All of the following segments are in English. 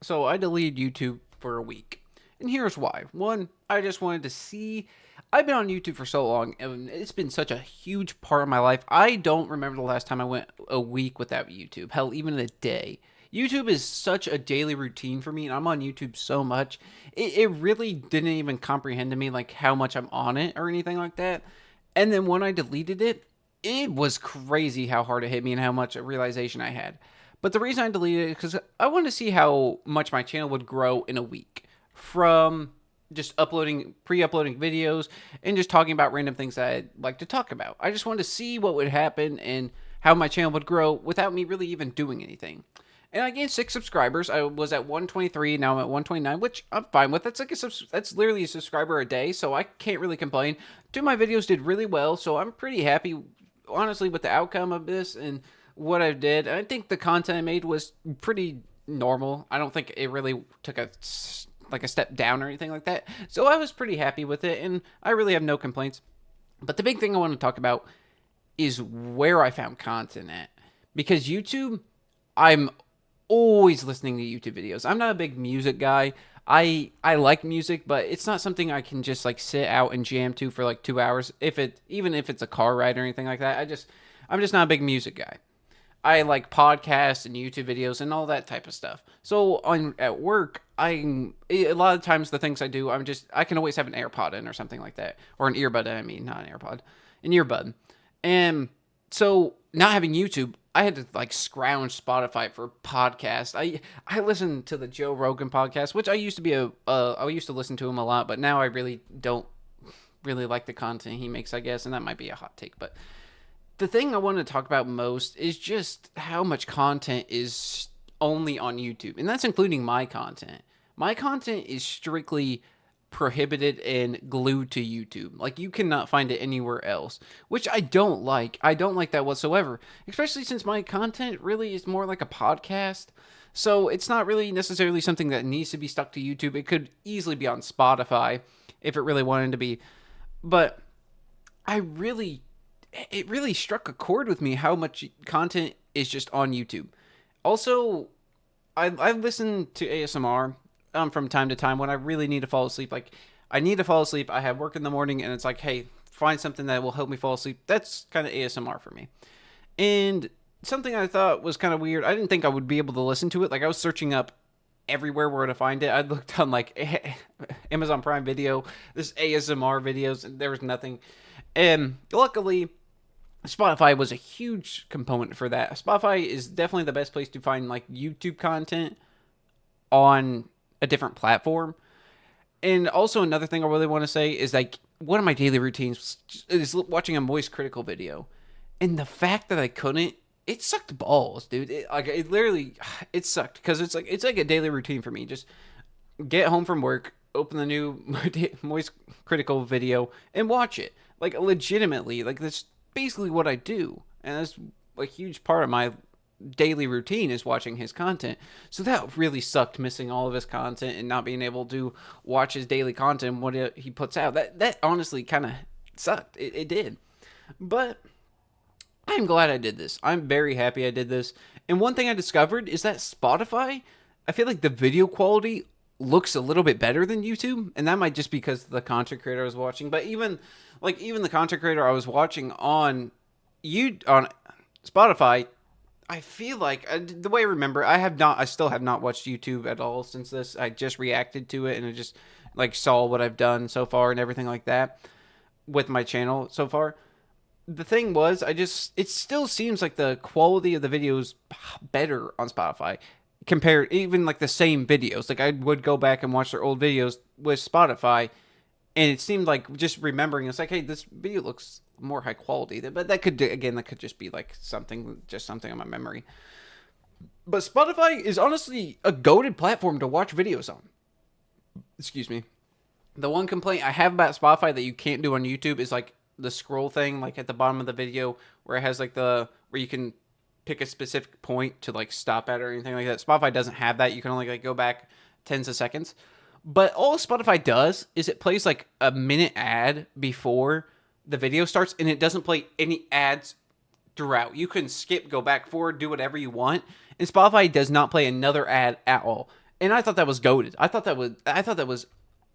So I deleted YouTube for a week. And here's why. One, I just wanted to see. I've been on YouTube for so long, and it's been such a huge part of my life. I don't remember the last time I went a week without YouTube. Hell, even a day. YouTube is such a daily routine for me, and I'm on YouTube so much. It really didn't even comprehend to me like how much I'm on it or anything like that. And then when I deleted it, it was crazy how hard it hit me and how much realization I had. But the reason I deleted it is because I wanted to see how much my channel would grow in a week from just pre-uploading videos and just talking about random things that I'd like to talk about. I just wanted to see what would happen and how my channel would grow without me really even doing anything. And I gained 6 subscribers. I was at 123, now I'm at 129, which I'm fine with. That's literally a subscriber a day, so I can't really complain. Two of my videos did really well, so I'm pretty happy, honestly, with the outcome of this and what I did. I think the content I made was pretty normal. I don't think it really took a step down or anything like that. So I was pretty happy with it, and I really have no complaints. But the big thing I want to talk about is where I found content at, because YouTube, I'm always listening to YouTube videos. I'm not a big music guy. I like music, but it's not something I can just like sit out and jam to for like 2 hours. Even if it's a car ride or anything like that, I'm just not a big music guy. I like podcasts and YouTube videos and all that type of stuff. So on at work, a lot of times the things I do, I can always have an AirPod in or something like that, or an earbud. I mean, not an AirPod, an earbud. And so not having YouTube, I had to like scrounge Spotify for podcasts. I listened to the Joe Rogan podcast, which I used to be I used to listen to him a lot, but now I really don't really like the content he makes, I guess, and that might be a hot take, but the thing I want to talk about most is just how much content is only on YouTube, and that's including my content. My content is strictly prohibited and glued to YouTube. Like, you cannot find it anywhere else, which I don't like. I don't like that whatsoever, especially since my content really is more like a podcast. So it's not really necessarily something that needs to be stuck to YouTube. It could easily be on Spotify if it really wanted to be. But I really it really struck a chord with me how much content is just on YouTube. Also, I listen to ASMR from time to time when I really need to fall asleep. Like, I need to fall asleep. I have work in the morning, and it's like, hey, find something that will help me fall asleep. That's kind of ASMR for me. And something I thought was kind of weird. I didn't think I would be able to listen to it. Like, I was searching up everywhere where to find it. I looked on like Amazon Prime Video, this ASMR videos, and there was nothing. And luckily, Spotify was a huge component for that. Spotify is definitely the best place to find like YouTube content on a different platform. And also another thing I really want to say is like one of my daily routines is watching a Moist Critical video. And the fact that I couldn't, it sucked balls, dude. It literally it sucked because it's like a daily routine for me. Just get home from work, open the new Moist Critical video and watch it. Like, legitimately, like, that's basically what I do. And that's a huge part of my daily routine is watching his content. So that really sucked, missing all of his content and not being able to watch his daily content, what he puts out. That honestly kind of sucked. It did. But I'm glad I did this. I'm very happy I did this. And one thing I discovered is that Spotify, I feel like the video quality looks a little bit better than YouTube, and that might just because the content creator I was watching. But even the content creator I was watching on Spotify, I feel like the way I remember, I still have not watched YouTube at all since this. I just reacted to it and I just like saw what I've done so far and everything like that with my channel so far. The thing was, it still seems like the quality of the videos better on Spotify compared, even like the same videos. Like, I would go back and watch their old videos with Spotify, and it seemed like, just remembering, it's like, hey, this video looks more high quality. But that could just be like something on my memory. But Spotify is honestly a goated platform to watch videos on. Excuse me. The one complaint I have about Spotify that you can't do on YouTube is like the scroll thing, like at the bottom of the video, where it has like where you can pick a specific point to like stop at or anything like that. Spotify doesn't have that. You can only like go back tens of seconds. But all Spotify does is it plays like a minute ad before the video starts, and it doesn't play any ads throughout. You can skip, go back, forward, do whatever you want, and Spotify does not play another ad at all. And I thought that was goated. I thought that was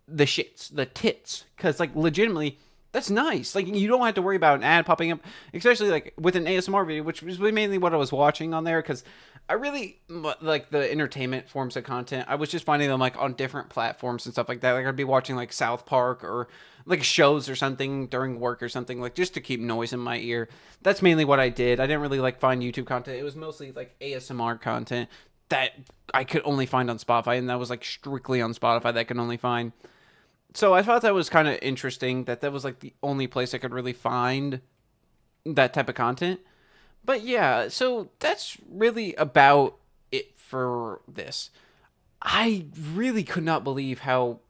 the shits, the tits, because like legitimately, that's nice. Like you don't have to worry about an ad popping up, especially like with an ASMR video, which was mainly what I was watching on there. Because I really like the entertainment forms of content. I was just finding them like on different platforms and stuff like that. Like I'd be watching like South Park or like shows or something during work or something, like just to keep noise in my ear. That's mainly what I did. I didn't really like find YouTube content. It was mostly like ASMR content that I could only find on Spotify, and that was like strictly on Spotify that I could only find. So I thought that was kind of interesting that that was like the only place I could really find that type of content. But yeah, so that's really about it for this. I really could not believe how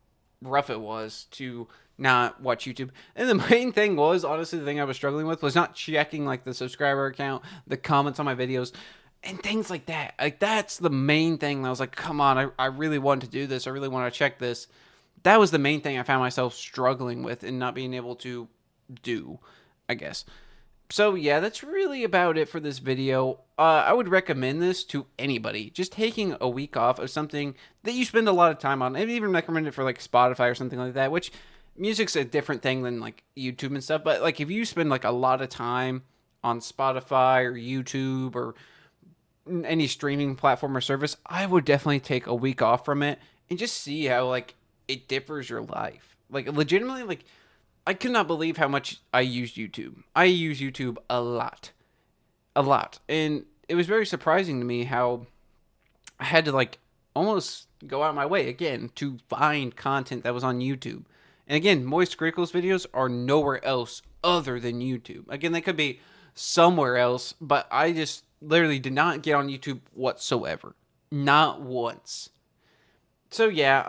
rough it was to not watch YouTube. And the main thing was, honestly, the thing I was struggling with was not checking like the subscriber account, the comments on my videos, and things like that. Like that's the main thing. I was like, come on, I really want to do this. I really want to check this. That was the main thing I found myself struggling with and not being able to do, I guess. So yeah, that's really about it for this video. I would recommend this to anybody. Just taking a week off of something that you spend a lot of time on. I'd even recommend it for like Spotify or something like that, which music's a different thing than like YouTube and stuff. But like if you spend like a lot of time on Spotify or YouTube or any streaming platform or service, I would definitely take a week off from it and just see how like it differs your life. Like legitimately, like I could not believe how much I used YouTube. I use YouTube a lot, and it was very surprising to me how I had to like almost go out of my way again to find content that was on YouTube. And again, Moist Crickles videos are nowhere else other than YouTube. Again, they could be somewhere else, but I just literally did not get on YouTube whatsoever. Not once. So yeah,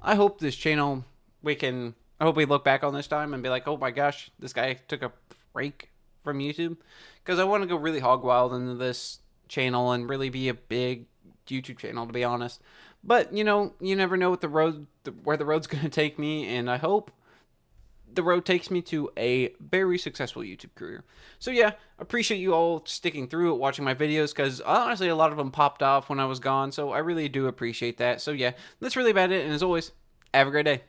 I hope this channel I hope we look back on this time and be like, oh my gosh, this guy took a break from YouTube, because I want to go really hog wild into this channel and really be a big YouTube channel, to be honest. But you know, you never know where the road's gonna take me, and I hope the road takes me to a very successful YouTube career. So yeah, appreciate you all sticking through it, watching my videos, because honestly, a lot of them popped off when I was gone, so I really do appreciate that. So yeah, that's really about it, and as always, have a great day.